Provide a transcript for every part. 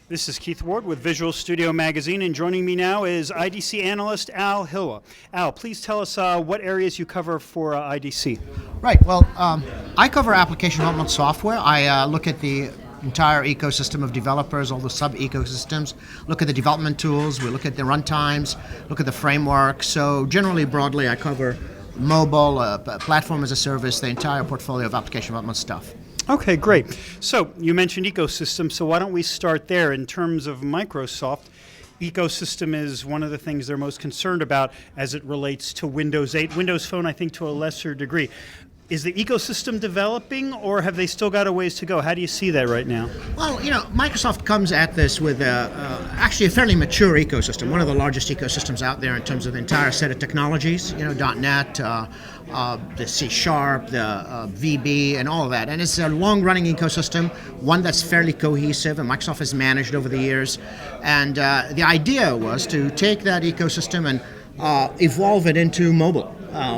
This is Keith Ward with Visual Studio Magazine, and joining me now is IDC Analyst Al Hilwa. Al, please tell us what areas you cover for IDC. Right. Well, I cover application development software. I look at the entire ecosystem of developers, all the sub-ecosystems, look at the development tools, we look at the runtimes, look at the framework. So generally, broadly, I cover mobile, platform as a service, the entire portfolio of application development stuff. Okay, great. So you mentioned ecosystem, so why don't we start there? In terms of Microsoft, ecosystem is one of the things they're most concerned about as it relates to Windows 8. Windows Phone, I think, to a lesser degree. Is the ecosystem developing, or have they still got a ways to go? How do you see that right now? Well, Microsoft comes at this with actually a fairly mature ecosystem, one of the largest ecosystems out there in terms of the entire set of technologies, .NET, the C#, the VB, and all of that. And it's a long-running ecosystem, one that's fairly cohesive, and Microsoft has managed over the years. And the idea was to take that ecosystem and evolve it into mobile.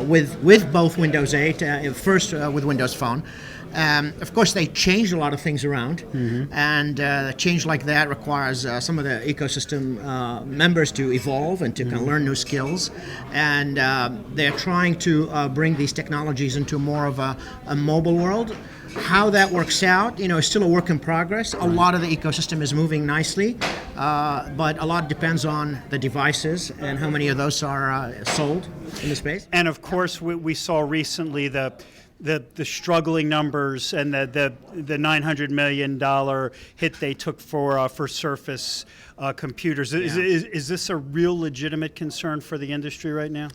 With both Windows 8, first with Windows Phone. Of course, they changed a lot of things around, and a change like that requires some of the ecosystem members to evolve and to kind of learn new skills. And they're trying to bring these technologies into more of a mobile world. How that works out, is still a work in progress. A lot of the ecosystem is moving nicely, but a lot depends on the devices and how many of those are sold in the space. And of course, we saw recently the struggling numbers and the $900 million hit they took for Surface computers. Is this a real legitimate concern for the industry right now?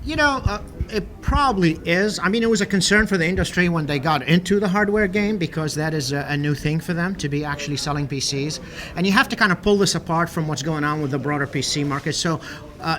It probably is. I mean, it was a concern for the industry when they got into the hardware game, because that is a new thing for them to be actually selling PCs. And you have to kind of pull this apart from what's going on with the broader PC market. So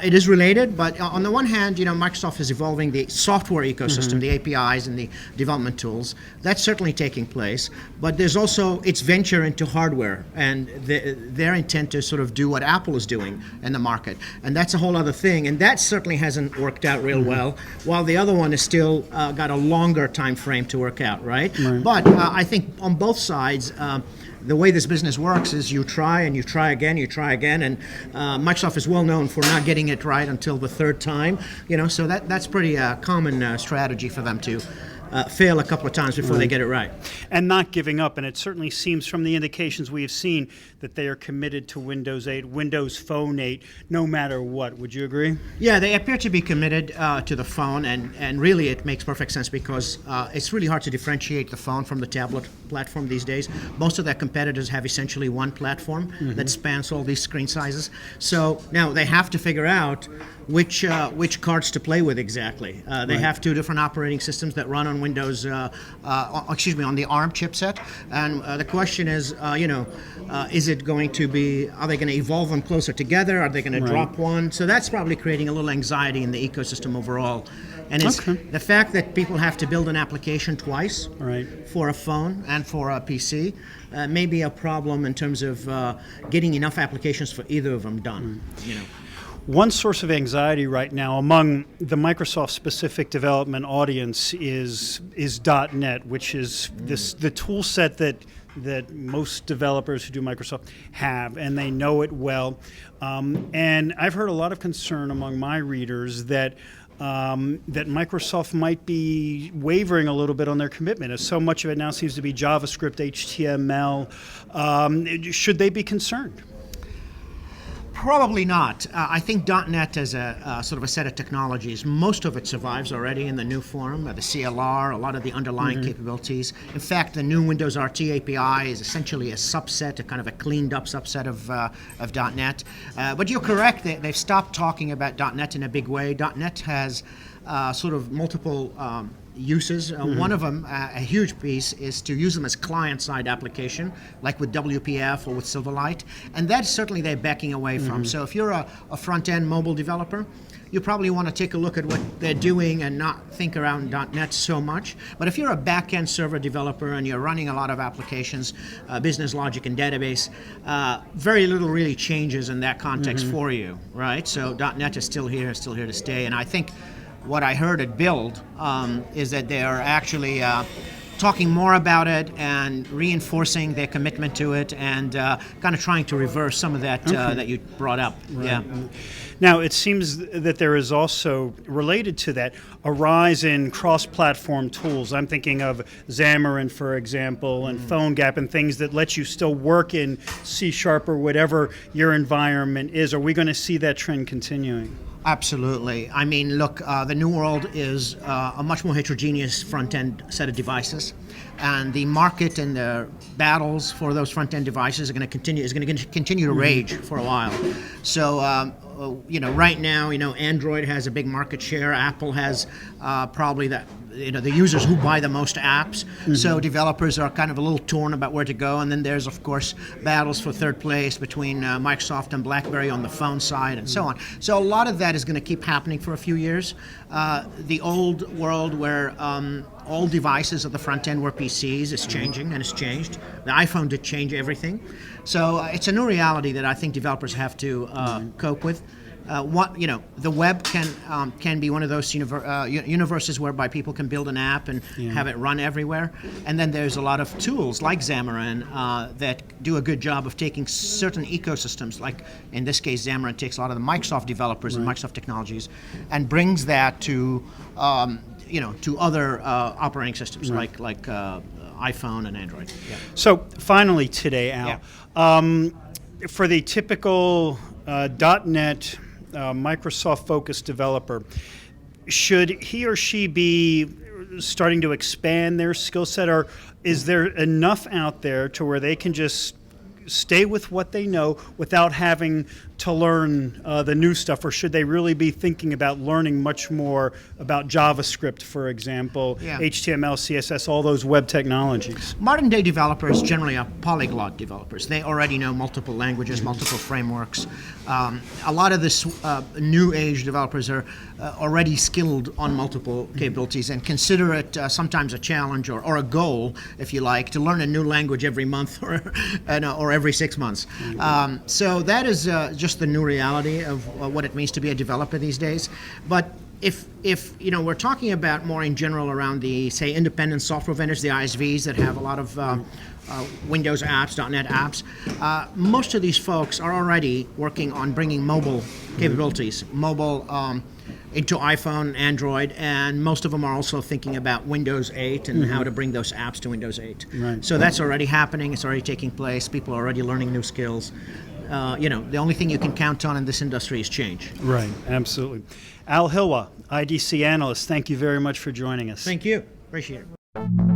it is related, but on the one hand, Microsoft is evolving the software ecosystem, the APIs and the development tools. That's certainly taking place. But there's also its venture into hardware and their intent to sort of do what Apple is doing in the market. And that's a whole other thing. And that certainly hasn't worked out real well, while the other one is still got a longer time frame to work out, right? But I think on both sides, the way this business works is you try and you try again, and Microsoft is well known for not getting it right until the third time. So that's pretty common strategy for them to fail a couple of times before they get it right. And not giving up, and it certainly seems from the indications we have seen that they are committed to Windows 8, Windows Phone 8, no matter what. Would you agree? Yeah, they appear to be committed to the phone, and really it makes perfect sense, because it's really hard to differentiate the phone from the tablet platform these days. Most of their competitors have essentially one platform that spans all these screen sizes. So now they have to figure out which cards to play with exactly. They have two different operating systems that run on Windows, on the ARM chipset. And the question is, is it going to be, are they going to evolve them closer together? Are they going to drop one? So that's probably creating a little anxiety in the ecosystem overall. And it's the fact that people have to build an application twice for a phone and for a PC may be a problem in terms of getting enough applications for either of them done. One source of anxiety right now among the Microsoft-specific development audience is .NET, which is the tool set that most developers who do Microsoft have, and they know it well. And I've heard a lot of concern among my readers that Microsoft might be wavering a little bit on their commitment, as so much of it now seems to be JavaScript, HTML. Should they be concerned? Probably not. I think .NET as a sort of a set of technologies, most of it survives already in the new form, the CLR, a lot of the underlying capabilities. In fact, the new Windows RT API is essentially a subset, a kind of a cleaned up subset of .NET. But you're correct, they've stopped talking about .NET in a big way. .NET has sort of multiple uses. One of them, a huge piece, is to use them as client-side application, like with WPF or with Silverlight, and that's certainly they're backing away from. So if you're a front-end mobile developer, you probably want to take a look at what they're doing and not think around .NET so much. But if you're a back-end server developer and you're running a lot of applications, business logic and database, very little really changes in that context for you, right? So .NET is still here to stay, and I think what I heard at Build is that they are actually talking more about it and reinforcing their commitment to it, and kind of trying to reverse some of that that you brought up. Right. Yeah. Now, it seems that there is also, related to that, a rise in cross-platform tools. I'm thinking of Xamarin, for example, and PhoneGap, and things that let you still work in C# or whatever your environment is. Are we going to see that trend continuing? Absolutely. I mean, look, the new world is a much more heterogeneous front-end set of devices, and the market and the battles for those front-end devices are going to continue to rage for a while. So, right now, Android has a big market share. Apple has probably the users who buy the most apps. So developers are kind of a little torn about where to go. And then there's, of course, battles for third place between Microsoft and BlackBerry on the phone side and so on. So a lot of that is going to keep happening for a few years. The old world where all devices at the front end were PCs is changing, and it's changed. The iPhone did change everything. So it's a new reality that I think developers have to cope with. The web can be one of those universes whereby people can build an app and have it run everywhere. And then there's a lot of tools like Xamarin that do a good job of taking certain ecosystems, like in this case Xamarin takes a lot of the Microsoft developers and Microsoft technologies and brings that to to other operating systems like iPhone and Android. Yeah. So finally today, Al, for the typical .NET Microsoft-focused developer, should he or she be starting to expand their skill set, or is there enough out there to where they can just stay with what they know without having to learn the new stuff, or should they really be thinking about learning much more about JavaScript, for example, HTML, CSS, all those web technologies? Modern day developers generally are polyglot developers. They already know multiple languages, multiple frameworks. A lot of this new age developers are already skilled on multiple capabilities and consider it sometimes a challenge or a goal, if you like, to learn a new language every month or every 6 months. So that is just the new reality of what it means to be a developer these days. But if we're talking about more in general around the, say, independent software vendors, the ISVs that have a lot of Windows apps, .NET apps, most of these folks are already working on bringing mobile capabilities, mobile into iPhone, Android, and most of them are also thinking about Windows 8 and how to bring those apps to Windows 8. Right. So that's already happening. It's already taking place. People are already learning new skills. The only thing you can count on in this industry is change. Right, absolutely. Al Hilwa, IDC Analyst, thank you very much for joining us. Thank you. Appreciate it.